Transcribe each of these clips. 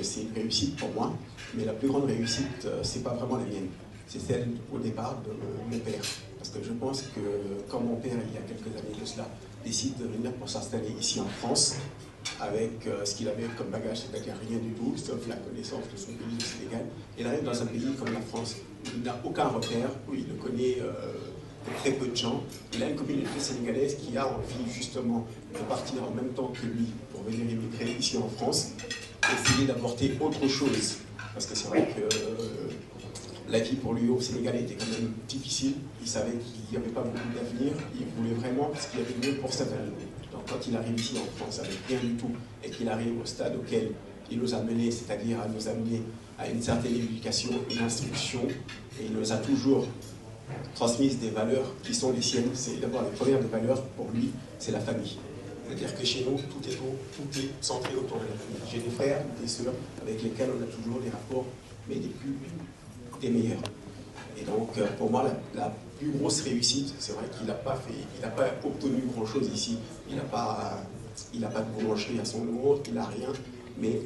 c'est une réussite pour moi, mais la plus grande réussite, c'est pas vraiment la mienne. C'est celle au départ de mon père. Parce que je pense que quand mon père, il y a quelques années de cela, décide de venir pour s'installer ici en France, avec ce qu'il avait comme bagage, c'est-à-dire rien du tout, sauf la connaissance de son pays, le Sénégal. Il arrive dans un pays comme la France, où il n'a aucun repère, où il ne connaît très peu de gens. Il a une communauté sénégalaise qui a envie justement de partir en même temps que lui pour venir immigrer ici en France, essayer d'apporter autre chose. Parce que c'est vrai que la vie pour lui au Sénégal était quand même difficile. Il savait qu'il n'y avait pas beaucoup d'avenir. Il voulait vraiment ce qu'il y avait de mieux pour sa famille. Donc quand il arrive ici en France avec rien du tout et qu'il arrive au stade auquel il nous a menés, c'est-à-dire à nous amener à une certaine éducation, une instruction, et il nous a toujours transmises des valeurs qui sont les siennes. C'est d'abord les premières des valeurs pour lui, c'est la famille. C'est-à-dire que chez nous, tout est centré autour de la famille. J'ai des frères, des sœurs avec lesquels on a toujours des rapports, mais des meilleurs. Et donc, pour moi, la plus grosse réussite, c'est vrai qu'il n'a pas obtenu grand-chose ici. Il n'a pas de boulangerie à son nom, il n'a rien. Mais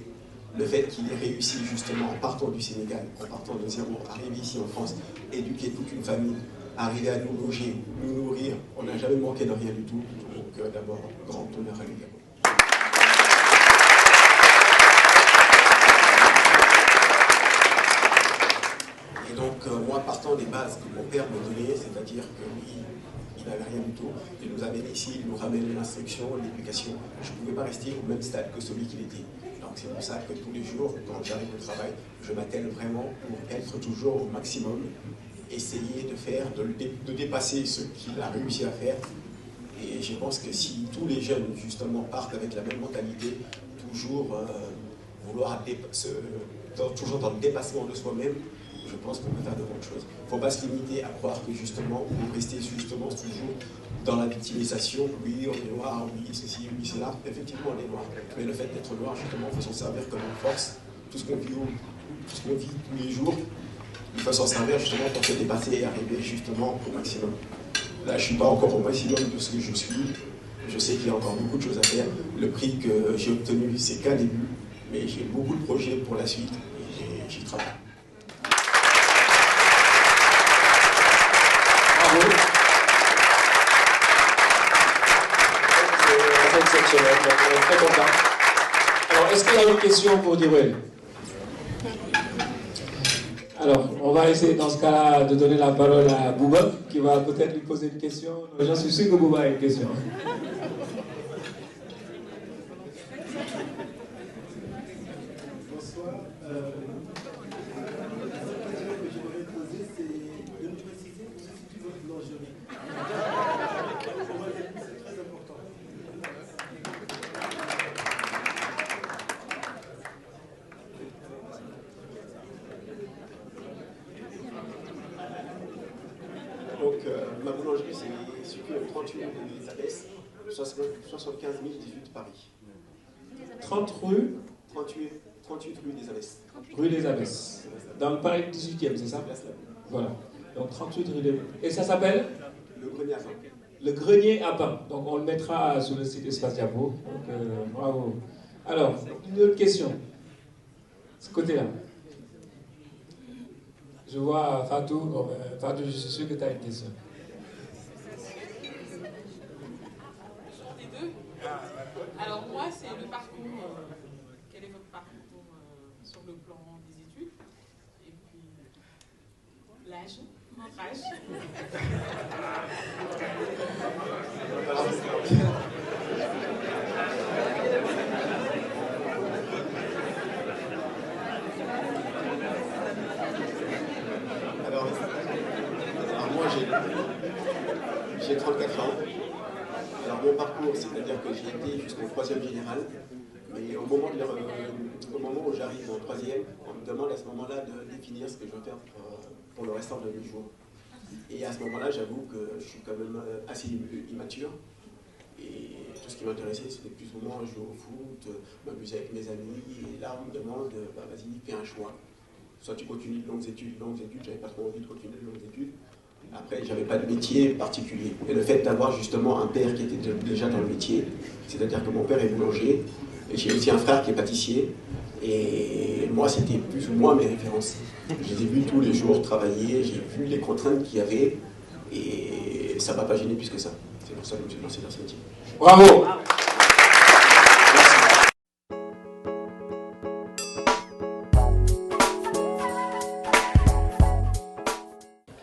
le fait qu'il ait réussi justement en partant du Sénégal, en partant de zéro, arriver ici en France, éduquer toute une famille, arriver à nous loger, nous nourrir, on n'a jamais manqué de rien du tout. Donc, d'abord, grand honneur à lui. Moi, partant des bases que mon père me donnait, c'est-à-dire que lui, il n'avait rien du tout, il nous amène ici, il nous ramène l'instruction, l'éducation. Je ne pouvais pas rester au même stade que celui qu'il était. Donc c'est pour ça que tous les jours, quand j'arrive au travail, je m'attelle vraiment pour être toujours au maximum, essayer de faire, de dépasser ce qu'il a réussi à faire. Et je pense que si tous les jeunes, justement, partent avec la même mentalité, toujours vouloir toujours dans le dépassement de soi-même, je pense qu'on peut faire de bonnes choses. Il ne faut pas se limiter à croire que justement, ou rester justement toujours dans la victimisation. Oui, on est noir, oui, ceci, oui, cela. Effectivement, on est noir. Mais le fait d'être noir, justement, il faut s'en servir comme une force. Tout ce qu'on vit tous les jours, il faut s'en servir justement pour se dépasser et arriver justement au maximum. Là, je ne suis pas encore au maximum de ce que je suis. Je sais qu'il y a encore beaucoup de choses à faire. Le prix que j'ai obtenu, c'est qu'un début. Mais j'ai beaucoup de projets pour la suite et j'y travaille. Exceptionnel, on est très content. Alors, est-ce qu'il y a une question pour Dewel? Alors, on va essayer dans ce cas-là de donner la parole à Bouba, qui va peut-être lui poser une question. J'en suis sûr que Bouba a une question. Bonsoir. Ma boulangerie, c'est situé au 38 rue des Abbesses, 75 018 Paris. 30 rue 38 rue des Abbesses. Rue des Abbesses. Dans le Paris 18e, c'est ça? Voilà. Donc 38 rue des Abbesses. Et ça s'appelle? Le grenier à pain. Le grenier à pain. Donc on le mettra sur le site Espace Diabo. Donc bravo. Alors, une autre question. Ce côté-là. Je vois Fatou. Fatou, je suis sûr que tu as une question. Alors moi, c'est le parcours. Quel est votre parcours sur le plan des études? Et puis l'âge, votre âge. Alors moi, j'ai 34 ans. Alors mon parcours, c'est-à-dire que j'ai été jusqu'au 3e général, mais au moment où j'arrive en 3e, on me demande à ce moment-là de définir ce que je veux faire pour le restant de mes jours. Et à ce moment-là, j'avoue que je suis quand même assez immature. Et tout ce qui m'intéressait, c'était plus ou moins jouer au foot, m'amuser avec mes amis. Et là, on me demande, vas-y, fais un choix. Soit tu continues de longues études, j'avais pas trop envie de continuer de longues études. Après, j'avais pas de métier particulier. Et le fait d'avoir justement un père qui était déjà dans le métier, c'est-à-dire que mon père est boulanger, et j'ai aussi un frère qui est pâtissier, Et moi, c'était plus ou moins mes références. Je les ai vus tous les jours travailler, j'ai vu les contraintes qu'il y avait, et ça ne m'a pas gêné plus que ça. C'est pour ça que je me suis lancé dans ce métier. Bravo.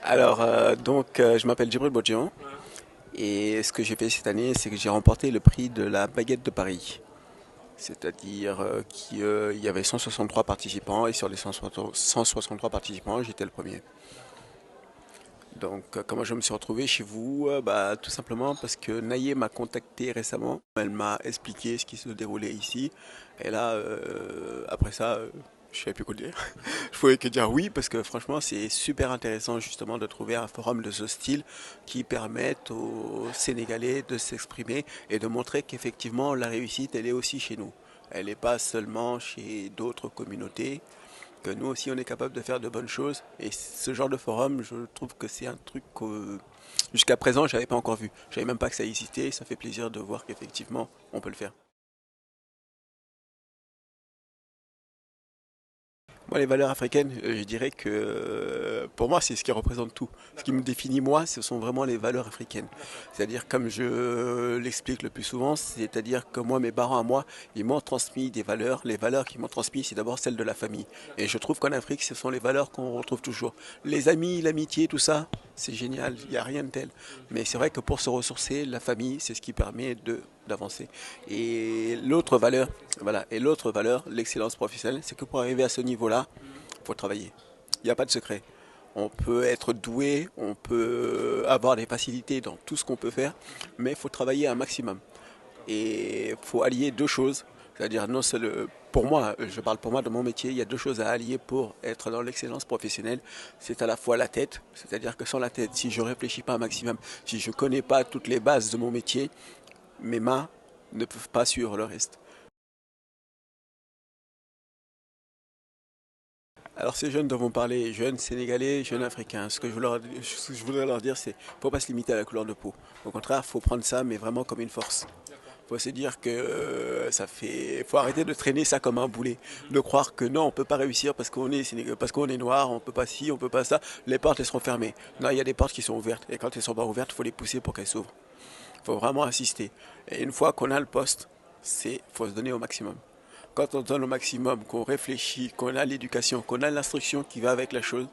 Alors, je m'appelle Djibril Bodjian, et ce que j'ai fait cette année, c'est que j'ai remporté le prix de la baguette de Paris. C'est-à-dire qu'il y avait 163 participants, et sur les 163 participants, j'étais le premier. Donc, comment je me suis retrouvé chez vous? Tout simplement parce que Naïe m'a contacté récemment. Elle m'a expliqué ce qui se déroulait ici. Et là, après ça, je ne savais plus quoi dire. Je pouvais que dire oui, parce que franchement, c'est super intéressant justement de trouver un forum de ce style qui permette aux Sénégalais de s'exprimer et de montrer qu'effectivement, la réussite, elle est aussi chez nous. Elle n'est pas seulement chez d'autres communautés, que nous aussi on est capable de faire de bonnes choses, et ce genre de forum, je trouve que c'est un truc que jusqu'à présent j'avais pas encore vu. Je savais même pas que ça existait, et ça fait plaisir de voir qu'effectivement on peut le faire. Moi, les valeurs africaines, je dirais que pour moi, c'est ce qui représente tout. Ce qui me définit, moi, ce sont vraiment les valeurs africaines. C'est-à-dire, comme je l'explique le plus souvent, c'est-à-dire que moi, mes parents à moi, ils m'ont transmis des valeurs. Les valeurs qu'ils m'ont transmises, c'est d'abord celles de la famille. Et je trouve qu'en Afrique, ce sont les valeurs qu'on retrouve toujours. Les amis, l'amitié, tout ça, c'est génial, il n'y a rien de tel. Mais c'est vrai que pour se ressourcer, la famille, c'est ce qui permet d'avancer. Et l'autre valeur, voilà, et l'autre valeur, l'excellence professionnelle, c'est que pour arriver à ce niveau-là, il faut travailler. Il n'y a pas de secret. On peut être doué, on peut avoir des facilités dans tout ce qu'on peut faire, mais il faut travailler un maximum. Et il faut allier deux choses. C'est-à-dire, non seul, pour moi, je parle pour moi de mon métier, il y a deux choses à allier pour être dans l'excellence professionnelle. C'est à la fois la tête, c'est-à-dire que sans la tête, si je ne réfléchis pas un maximum, si je ne connais pas toutes les bases de mon métier, mes mains ne peuvent pas suivre le reste. Alors ces jeunes dont vous parlez, jeunes sénégalais, jeunes africains, ce que je voudrais leur dire, c'est qu'il ne faut pas se limiter à la couleur de peau. Au contraire, il faut prendre ça, mais vraiment comme une force. Il faut se dire que faut arrêter de traîner ça comme un boulet, de croire que non, on ne peut pas réussir parce qu'on est noir, on ne peut pas ci, on ne peut pas ça, les portes elles seront fermées. Non, il y a des portes qui sont ouvertes, et quand elles ne sont pas ouvertes, il faut les pousser pour qu'elles s'ouvrent. Il faut vraiment insister. Et une fois qu'on a le poste, faut se donner au maximum. Quand on donne au maximum, qu'on réfléchit, qu'on a l'éducation, qu'on a l'instruction qui va avec la chose,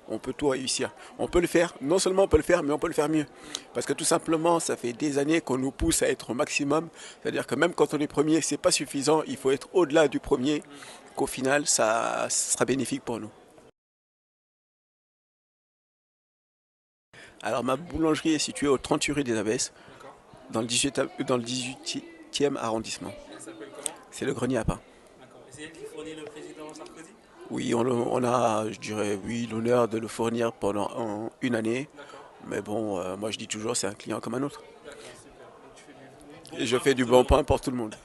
on peut tout réussir. On peut le faire, non seulement on peut le faire, mais on peut le faire mieux. Parce que tout simplement, ça fait des années qu'on nous pousse à être au maximum. C'est-à-dire que même quand on est premier, c'est pas suffisant, il faut être au-delà du premier, qu'au final, ça sera bénéfique pour nous. Alors ma boulangerie est située au 38 rue des Abbesses, dans le 18e arrondissement. C'est le grenier à pain. Et c'est elle qui fournit le président Sarkozy? Oui, on a, je dirais, oui, l'honneur de le fournir pendant une année. Mais bon, moi je dis toujours, c'est un client comme un autre. D'accord, super. Donc tu fais du bon Et je pain fais pour du tout le bon monde. pain pour tout le monde.